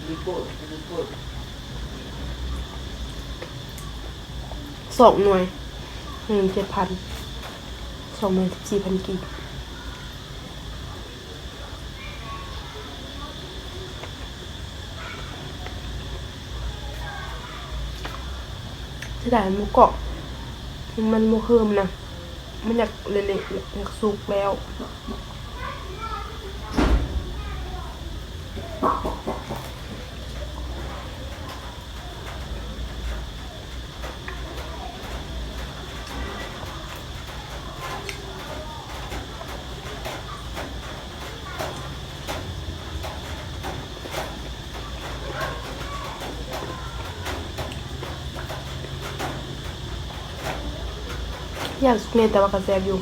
2 หน่วย7,000 2 หน่วย 14,000 กีบจะได้หมูกรอบมันโมเคิมนะมันอยากเละๆอยากสุกแล้วอยากสุกเนี่ยแต่ว่ากระแซบอยู่